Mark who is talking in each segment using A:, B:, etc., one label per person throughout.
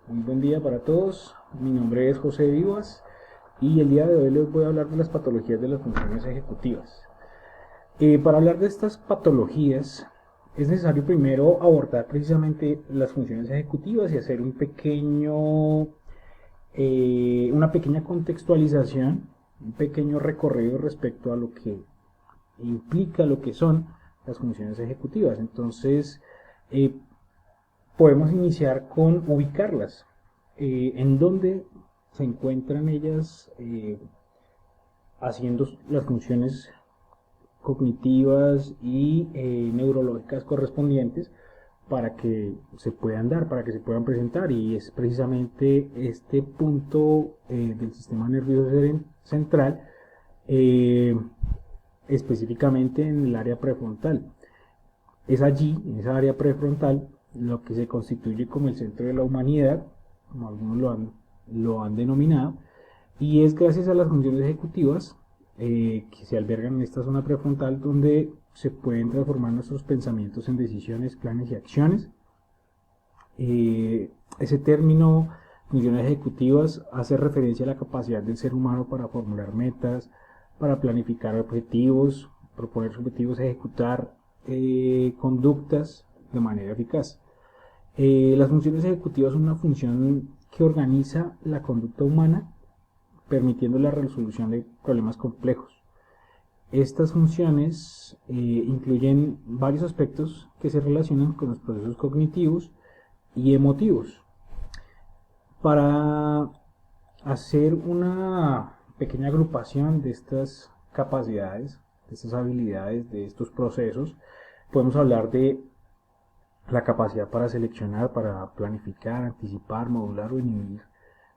A: Muy buen día para todos. Mi nombre es José Vivas y el día de hoy les voy a hablar de las patologías de las funciones ejecutivas. Para hablar de estas patologías es necesario primero abordar precisamente las funciones ejecutivas y hacer una pequeña contextualización, un pequeño recorrido respecto a lo que implica lo que son las funciones ejecutivas. Entonces, eh, podemos iniciar con ubicarlas, en dónde se encuentran ellas haciendo las funciones cognitivas y neurológicas correspondientes para que se puedan dar, para que se puedan presentar, y es precisamente este punto del sistema nervioso central, eh, específicamente en el área prefrontal. Es allí, en esa área prefrontal, lo que se constituye como el centro de la humanidad, como algunos lo han denominado, y es gracias a las funciones ejecutivas que se albergan en esta zona prefrontal donde se pueden transformar nuestros pensamientos en decisiones, planes y acciones. Ese término, funciones ejecutivas, hace referencia a la capacidad del ser humano para formular metas, para planificar objetivos, proponer objetivos, ejecutar conductas de manera eficaz. Las funciones ejecutivas son una función que organiza la conducta humana, permitiendo la resolución de problemas complejos. Estas funciones incluyen varios aspectos que se relacionan con los procesos cognitivos y emotivos. Para hacer una pequeña agrupación de estas capacidades, de estas habilidades, de estos procesos, podemos hablar de la capacidad para seleccionar, para planificar, anticipar, modular o inhibir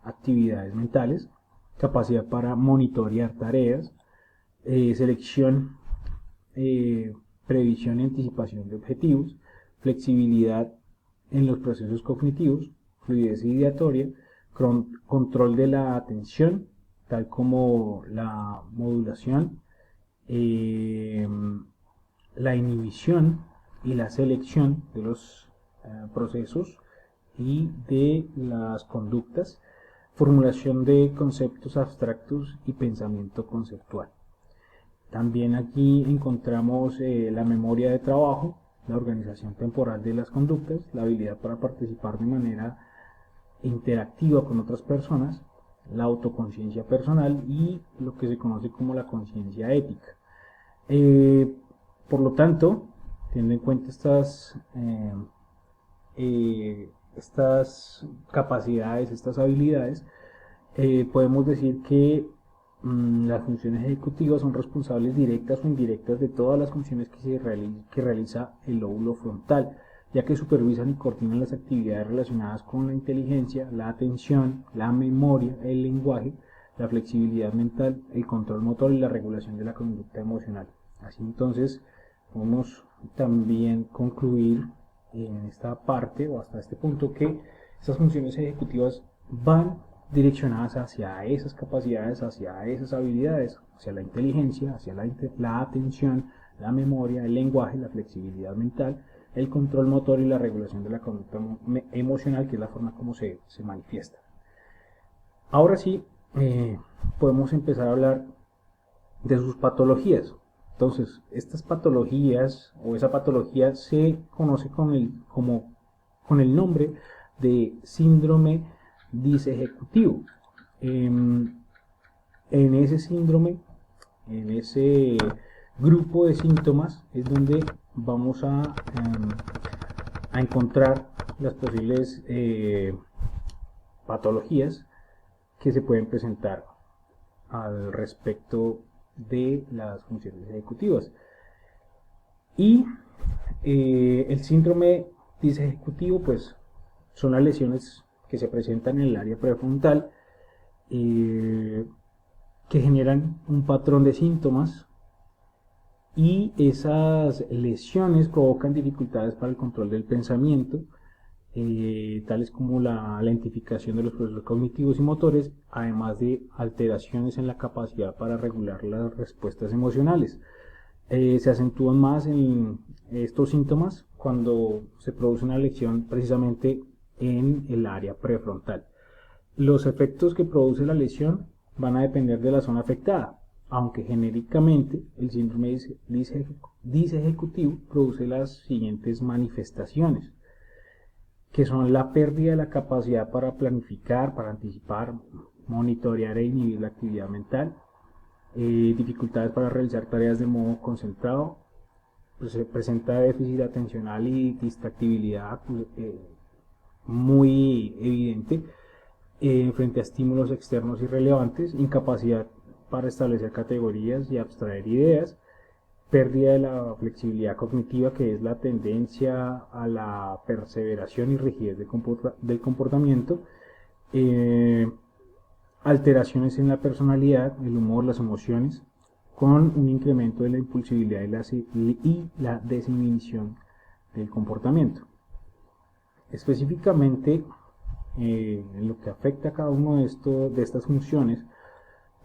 A: actividades mentales, capacidad para monitorear tareas, selección, previsión y anticipación de objetivos, flexibilidad en los procesos cognitivos, fluidez ideatoria, control de la atención, tal como la modulación, eh, la inhibición y la selección de los procesos y de las conductas, formulación de conceptos abstractos y pensamiento conceptual. También aquí encontramos la memoria de trabajo, la organización temporal de las conductas, la habilidad para participar de manera interactiva con otras personas, la autoconciencia personal y lo que se conoce como la conciencia ética. Eh, por lo tanto, teniendo en cuenta estas capacidades, estas habilidades, podemos decir que las funciones ejecutivas son responsables directas o indirectas de todas las funciones que realiza el lóbulo frontal, ya que supervisan y coordinan las actividades relacionadas con la inteligencia, la atención, la memoria, el lenguaje, la flexibilidad mental, el control motor y la regulación de la conducta emocional. Así entonces, podemos también concluir en esta parte o hasta este punto que estas funciones ejecutivas van direccionadas hacia esas capacidades, hacia esas habilidades, hacia la inteligencia, hacia la atención, la memoria, el lenguaje, la flexibilidad mental, el control motor y la regulación de la conducta emocional, que es la forma como se manifiesta. Ahora sí, podemos empezar a hablar de sus patologías. Entonces, estas patologías o esa patología se conoce con el nombre de síndrome disejecutivo. En ese síndrome, en ese grupo de síntomas, es donde vamos a encontrar las posibles patologías que se pueden presentar al respecto de las funciones ejecutivas. Y el síndrome disejecutivo, pues, son las lesiones que se presentan en el área prefrontal, eh, que generan un patrón de síntomas, y esas lesiones provocan dificultades para el control del pensamiento, tales como la lentificación de los procesos cognitivos y motores, además de alteraciones en la capacidad para regular las respuestas emocionales. Se acentúan más en estos síntomas cuando se produce una lesión precisamente en el área prefrontal. Los efectos que produce la lesión van a depender de la zona afectada, aunque genéricamente el síndrome disejecutivo produce las siguientes manifestaciones, que son la pérdida de la capacidad para planificar, para anticipar, monitorear e inhibir la actividad mental, dificultades para realizar tareas de modo concentrado, pues se presenta déficit atencional y distractibilidad muy evidente frente a estímulos externos irrelevantes, incapacidad para establecer categorías y abstraer ideas, pérdida de la flexibilidad cognitiva, que es la tendencia a la perseveración y rigidez del comportamiento, alteraciones en la personalidad, el humor, las emociones, con un incremento de la impulsividad y la desinhibición del comportamiento. Específicamente, en lo que afecta a cada uno de estas funciones,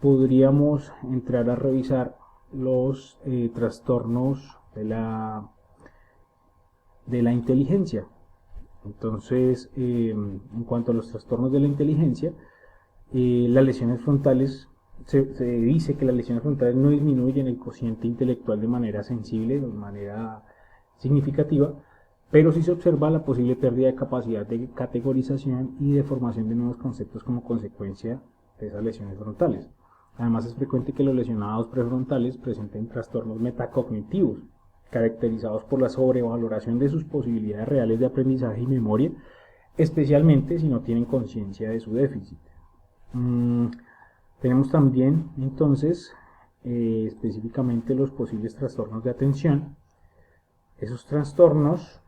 A: podríamos entrar a revisar los trastornos de la inteligencia. Entonces, en cuanto a los trastornos de la inteligencia, las lesiones frontales, se dice que las lesiones frontales no disminuyen el cociente intelectual de manera sensible, de manera significativa, pero sí se observa la posible pérdida de capacidad de categorización y de formación de nuevos conceptos como consecuencia de esas lesiones frontales. Además, es frecuente que los lesionados prefrontales presenten trastornos metacognitivos, caracterizados por la sobrevaloración de sus posibilidades reales de aprendizaje y memoria, especialmente si no tienen conciencia de su déficit. Tenemos también, entonces, específicamente los posibles trastornos de atención. Esos trastornos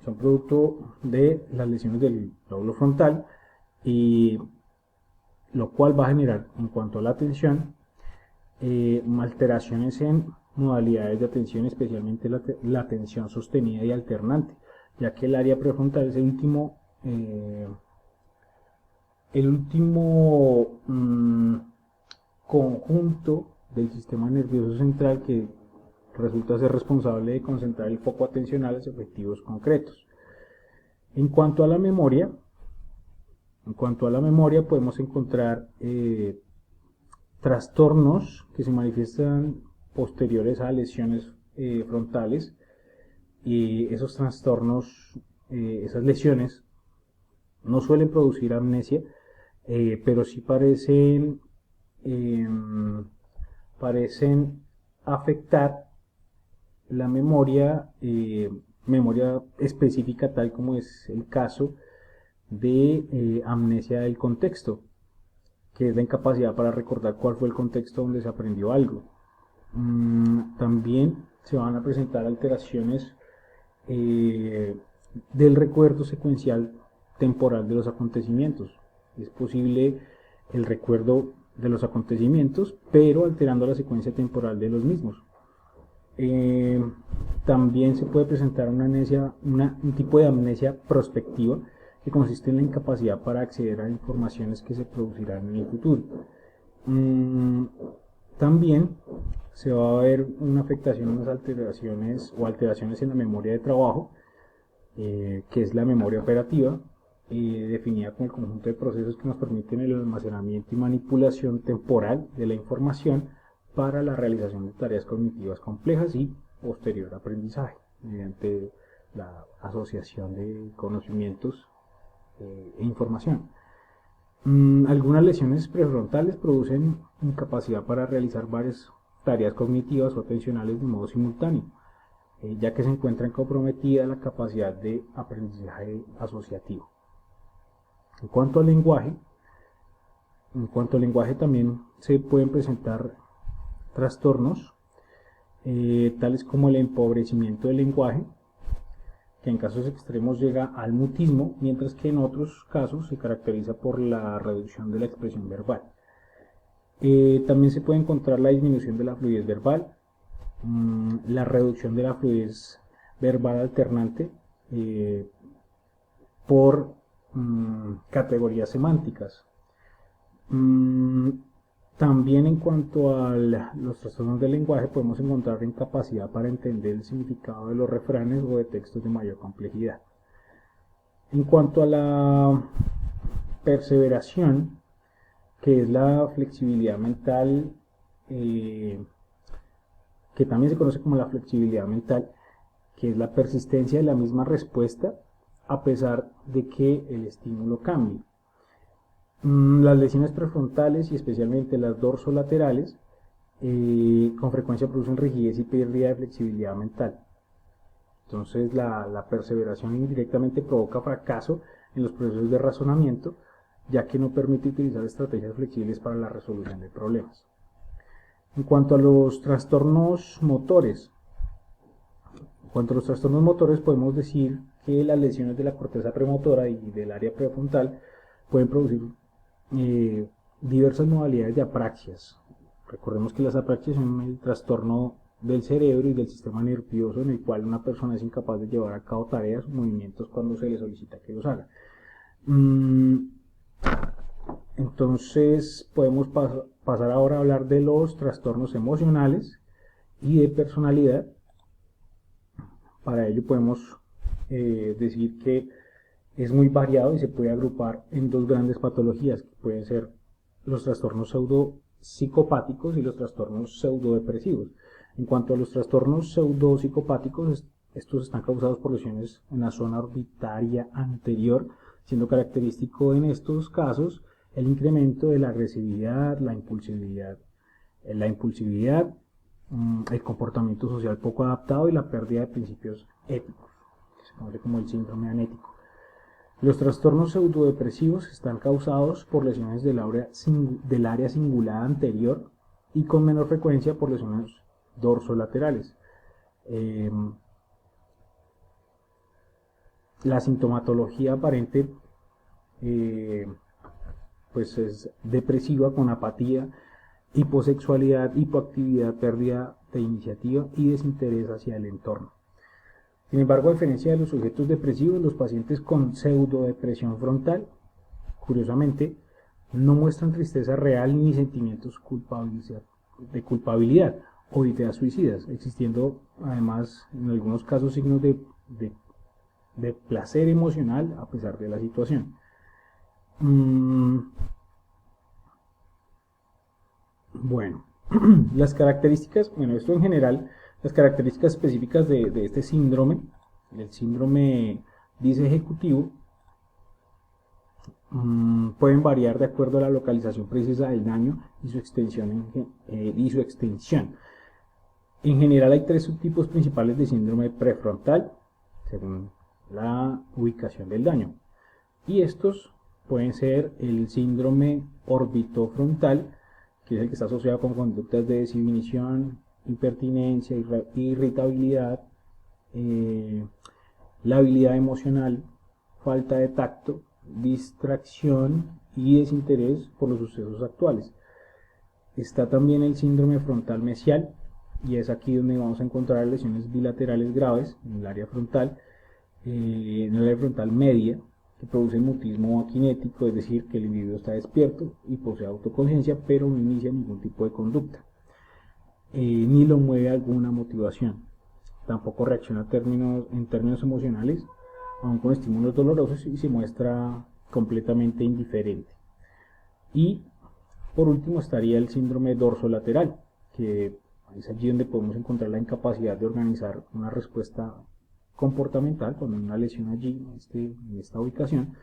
A: son producto de las lesiones del lóbulo frontal, y lo cual va a generar, en cuanto a la atención, alteraciones en modalidades de atención, especialmente la atención sostenida y alternante, ya que el área prefrontal es el último conjunto del sistema nervioso central que resulta ser responsable de concentrar el foco atencional hacia objetivos concretos. En cuanto a la memoria, podemos encontrar trastornos que se manifiestan posteriores a lesiones frontales, y esos trastornos, esas lesiones, no suelen producir amnesia, pero sí parecen afectar la memoria específica, tal como es el caso de amnesia del contexto, que es la incapacidad para recordar cuál fue el contexto donde se aprendió algo. También se van a presentar alteraciones del recuerdo secuencial temporal de los acontecimientos. Es posible el recuerdo de los acontecimientos, pero alterando la secuencia temporal de los mismos. También se puede presentar un tipo de amnesia prospectiva, que consiste en la incapacidad para acceder a informaciones que se producirán en el futuro. También se va a ver una afectación, unas alteraciones en la memoria de trabajo, que es la memoria operativa, definida como el conjunto de procesos que nos permiten el almacenamiento y manipulación temporal de la información para la realización de tareas cognitivas complejas y posterior aprendizaje, mediante la asociación de conocimientos e información. Algunas lesiones prefrontales producen incapacidad para realizar varias tareas cognitivas o atencionales de modo simultáneo, ya que se encuentra comprometida la capacidad de aprendizaje asociativo. En cuanto al lenguaje también se pueden presentar trastornos, tales como el empobrecimiento del lenguaje, que en casos extremos llega al mutismo, mientras que en otros casos se caracteriza por la reducción de la expresión verbal. También se puede encontrar la disminución de la fluidez verbal, la reducción de la fluidez verbal alternante por categorías semánticas. También, en cuanto a los trastornos del lenguaje, podemos encontrar incapacidad para entender el significado de los refranes o de textos de mayor complejidad. En cuanto a la perseveración, que es la flexibilidad mental, que también se conoce como la flexibilidad mental, que es la persistencia de la misma respuesta a pesar de que el estímulo cambie. Las lesiones prefrontales y especialmente las dorsolaterales con frecuencia producen rigidez y pérdida de flexibilidad mental. Entonces la perseveración indirectamente provoca fracaso en los procesos de razonamiento, ya que no permite utilizar estrategias flexibles para la resolución de problemas. En cuanto a los trastornos motores, podemos decir que las lesiones de la corteza premotora y del área prefrontal pueden producir diversas modalidades de apraxias. Recordemos que las apraxias son el trastorno del cerebro y del sistema nervioso en el cual una persona es incapaz de llevar a cabo tareas o movimientos cuando se le solicita que los haga. Entonces podemos pasar ahora a hablar de los trastornos emocionales y de personalidad. Para ello podemos decir que es muy variado y se puede agrupar en dos grandes patologías, que pueden ser los trastornos pseudopsicopáticos y los trastornos pseudodepresivos. En cuanto a los trastornos pseudopsicopáticos, estos están causados por lesiones en la zona orbitaria anterior, siendo característico en estos casos el incremento de la agresividad, la impulsividad, el comportamiento social poco adaptado y la pérdida de principios éticos, que se conoce como el síndrome anético. Los trastornos pseudodepresivos están causados por lesiones del área cingulada anterior y con menor frecuencia por lesiones dorsolaterales. La sintomatología aparente pues es depresiva con apatía, hiposexualidad, hipoactividad, pérdida de iniciativa y desinterés hacia el entorno. Sin embargo, a diferencia de los sujetos depresivos, los pacientes con pseudodepresión frontal, curiosamente, no muestran tristeza real ni sentimientos de culpabilidad o ideas suicidas, existiendo además en algunos casos signos de placer emocional a pesar de la situación. Bueno, las características, esto en general, las características específicas de este síndrome, el síndrome disejecutivo, pueden variar de acuerdo a la localización precisa del daño y su extensión. En general hay tres subtipos principales de síndrome prefrontal, según la ubicación del daño. Y estos pueden ser el síndrome orbitofrontal, que es el que está asociado con conductas de desinhibición, impertinencia, irritabilidad, la habilidad emocional, falta de tacto, distracción y desinterés por los sucesos actuales. Está también el síndrome frontal mesial, y es aquí donde vamos a encontrar lesiones bilaterales graves en el área frontal media, que produce mutismo akinético, es decir, que el individuo está despierto y posee autoconciencia, pero no inicia ningún tipo de conducta, ni lo mueve alguna motivación. Tampoco reacciona en términos emocionales, aun con estímulos dolorosos, y se muestra completamente indiferente. Y por último estaría el síndrome dorsolateral, que es allí donde podemos encontrar la incapacidad de organizar una respuesta comportamental cuando hay una lesión allí, en esta ubicación,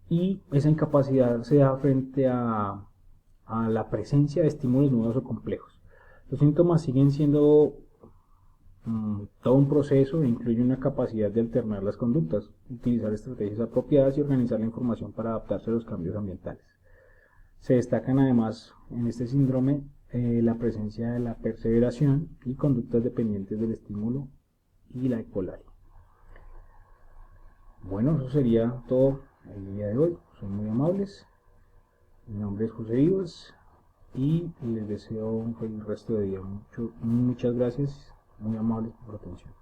A: y esa incapacidad se da frente a la presencia de estímulos nuevos o complejos. Los síntomas siguen siendo todo un proceso e incluye una capacidad de alternar las conductas, utilizar estrategias apropiadas y organizar la información para adaptarse a los cambios ambientales. Se destacan además en este síndrome la presencia de la perseveración y conductas dependientes del estímulo y la ecolalia. Bueno, eso sería todo el día de hoy. Son muy amables. Mi nombre es José Vivas y les deseo un feliz resto de día. Muchas gracias, muy amables por su atención.